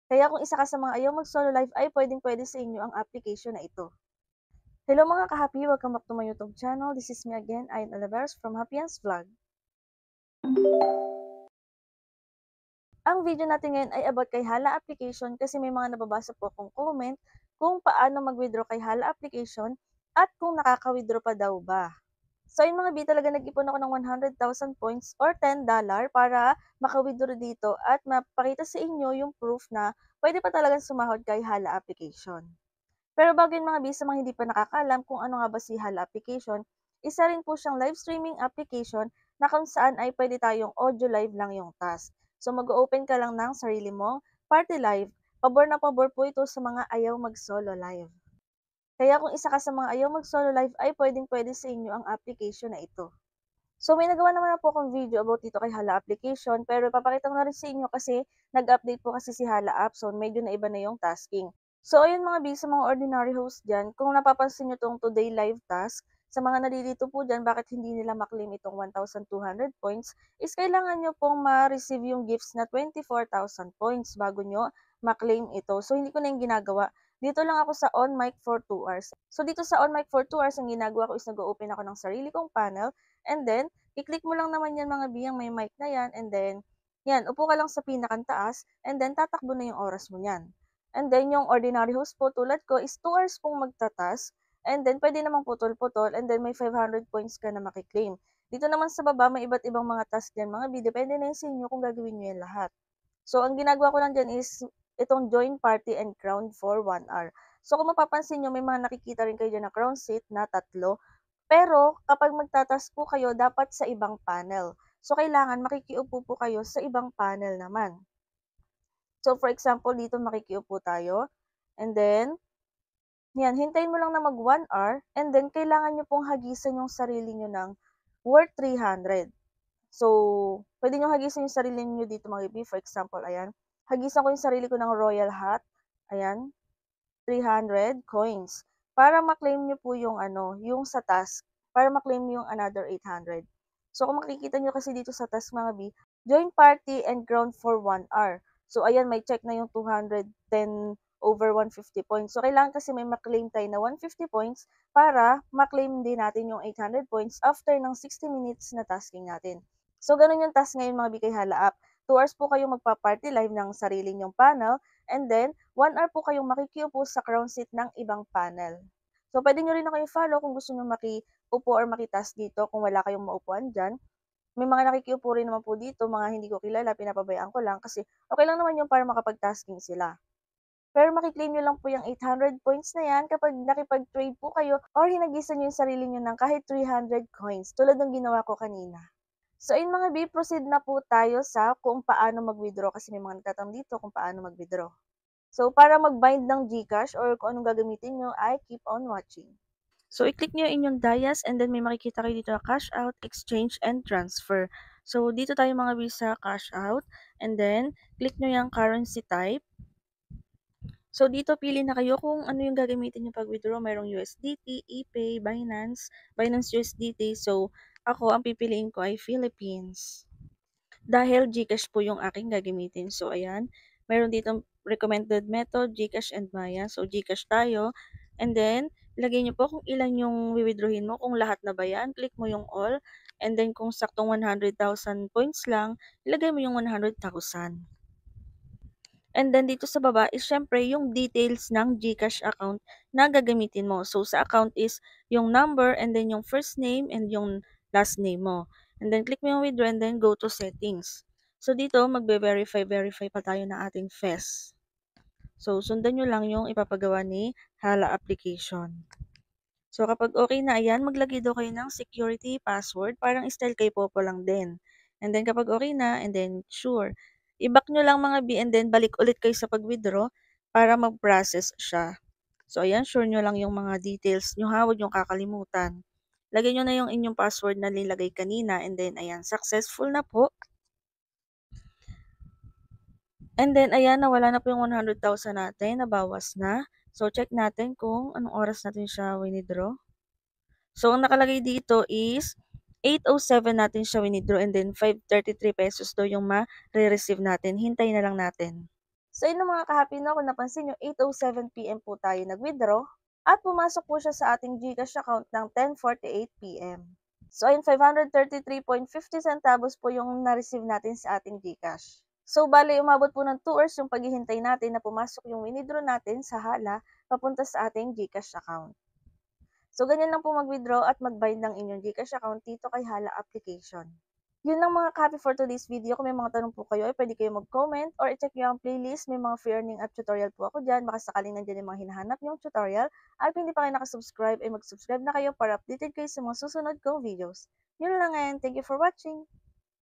Kaya kung isa ka sa mga ayaw mag-solo live ay pwedeng-pwede sa inyo ang application na ito. Hello mga ka-happy! Welcome back to my YouTube channel. This is me again, Ayan Olaveros from Happyans Vlog. Ang video natin ngayon ay about kay Hala application kasi may mga nababasa po akong comment kung paano mag-withdraw kay Hala application at kung nakaka-withdraw pa daw ba. So yun mga B, talaga nag-ipon ako ng 100,000 points or $10 para maka-withdraw dito at mapakita sa inyo yung proof na pwede pa talagang sumahod kay Hala application. Pero bago yun mga B, sa mga hindi pa nakakaalam kung ano nga ba si Hala application, isa rin po siyang live streaming application na kung saan ay pwede tayong audio live lang yung task. So mag-open ka lang ng sarili mong party live. Pabor na pabor po ito sa mga ayaw mag-solo live. Kaya kung isa ka sa mga ayaw mag-solo live ay pwedeng-pwede sa inyo ang application na ito. So may nagawa naman na po akong video about dito kay Hala application pero ipapakita ko na rin sa inyo kasi nag-update po kasi si Hala app so medyo na iba na yung tasking. So ayun mga B, sa mga ordinary host dyan, kung napapansin nyo tong today live task, sa mga nalilito po dyan bakit hindi nila maklaim itong 1,200 points is kailangan nyo pong ma-receive yung gifts na 24,000 points bago nyo maklaim ito. So hindi ko na yung ginagawa. Dito lang ako sa on mic for 2 hours. So dito sa on mic for 2 hours, ang ginagawa ko is nag-open ako ng sarili kong panel and then i-click mo lang naman yan mga B, may mic na yan and then yan, upo ka lang sa pinakang-taas and then tatakbo na yung oras mo yan. And then yung ordinary host po tulad ko is 2 hours pong magta-task and then pwede namang putol-putol and then may 500 points ka na makiklaim. Dito naman sa baba may iba't ibang mga task dyan mga B, depende na yun sa inyo kung gagawin nyo yan lahat. So ang ginagawa ko lang dyan is itong join party and crown for 1 hour. So kung mapapansin nyo may mga nakikita rin kayo dyan na crown seat na 3. Pero kapag magta-task po kayo dapat sa ibang panel. So kailangan makikiupo po kayo sa ibang panel naman. So for example, dito makikiupo tayo and then yan, hintayin mo lang na mag 1 hour and then kailangan nyo pong hagisan yung sarili nyo ng worth 300. So, pwede nyo hagisan yung sarili nyo dito mga B. For example, ayan, hagisan ko yung sarili ko ng royal hat. Ayan, 300 coins. Para maklaim nyo po yung yung sa task. Para maklaim nyo yung another 800. So, kung makikita nyo kasi dito sa task mga B, join party and ground for 1 hour. So, ayan, may check na yung 210 over 150 points. So, kailangan kasi may maklaim tayo na 150 points para maklaim din natin yung 800 points after ng 60 minutes na tasking natin. So, ganun yung task ngayon mga B kay Hala app. 2 hours po kayong magpa-party live ng sarili nyong panel and then 1 hour po kayong makikiupo sa crown seat ng ibang panel. So, pwede nyo rin ako i-follow kung gusto nyo makiupo or makitask dito kung wala kayong maupuan dyan. May mga nakikiupo rin naman po dito, mga hindi ko kilala, pinapabayaan ko lang kasi okay lang naman yung para makapag-tasking sila. Pero makiklaim nyo lang po yung 800 points na yan kapag nakipag-trade po kayo or hinagisan nyo yung sarili nyo ng kahit 300 coins tulad ng ginawa ko kanina. So, in mga B, proceed na po tayo sa kung paano mag-withdraw kasi may mga nagtatanong dito kung paano mag-withdraw. So, para mag-bind ng GCash or kung anong gagamitin nyo ay keep on watching. So, i-click nyo yung inyong Dayas and then may makikita kayo dito na cash out, exchange, and transfer. So, dito tayo mga B sa cash out and then click nyo yung currency type. So, dito pili na kayo kung ano yung gagamitin nyo pag-withdraw. Mayroong USDT, ePay, Binance, Binance USDT. So, ako, ang pipiliin ko ay Philippines. Dahil GCash po yung aking gagamitin. So, ayan. Mayroon dito recommended method, GCash and Maya. So, GCash tayo. And then, ilagay nyo po kung ilan yung withdrawin mo. Kung lahat na ba yan, click mo yung all. And then, kung saktong 100,000 points lang, ilagay mo yung 100,000. And then dito sa baba is syempre yung details ng GCash account na gagamitin mo. So sa account is yung number and then yung first name and yung last name mo. And then click mo yung withdraw and then go to settings. So dito verify pa tayo ng ating FES. So sundan nyo lang yung ipapagawa ni Hala application. So kapag okay na ayan, maglagay daw kayo ng security password, parang style kay Popo lang din. And then kapag okay na, and then sure, i-back nyo lang mga B and then balik ulit kayo sa pag-withdraw para mag-process siya. So ayan, sure nyo lang yung mga details nyo ha, huwag nyo kakalimutan. Lagay nyo na yung inyong password na nilagay kanina and then ayan, successful na po. And then ayan, nawala na po yung 100,000 natin, nabawas na. So check natin kung anong oras natin siya winidraw. So ang nakalagay dito is 8:07 natin siya winidraw and then 533 pesos daw yung ma-receive natin. Hintayin na lang natin. So ayun mga ka-happy 'no, kung napansin niyo 8:07 PM po tayo nag-withdraw at pumasok po siya sa ating GCash account ng 10:48 PM. So ayun 533.50 centavos po yung na-receive natin sa ating GCash. So bale umabot po ng 2 hours yung paghihintay natin na pumasok yung wini-draw natin sa Hala papunta sa ating GCash account. So ganyan lang po mag-withdraw at mag-bind ng inyong GCash account dito kay Hala application. Yun lang mga ka for today's video. Kung may mga tanong po kayo ay pwede kayo mag-comment or i-check nyo ang playlist. May mga free earning app tutorial po ako dyan. Baka sakaling nandiyan yung mga hinahanap yung tutorial. At kung hindi pa kayo nakasubscribe ay mag-subscribe na kayo para updated kayo sa mga susunod kong videos. Yun lang and thank you for watching!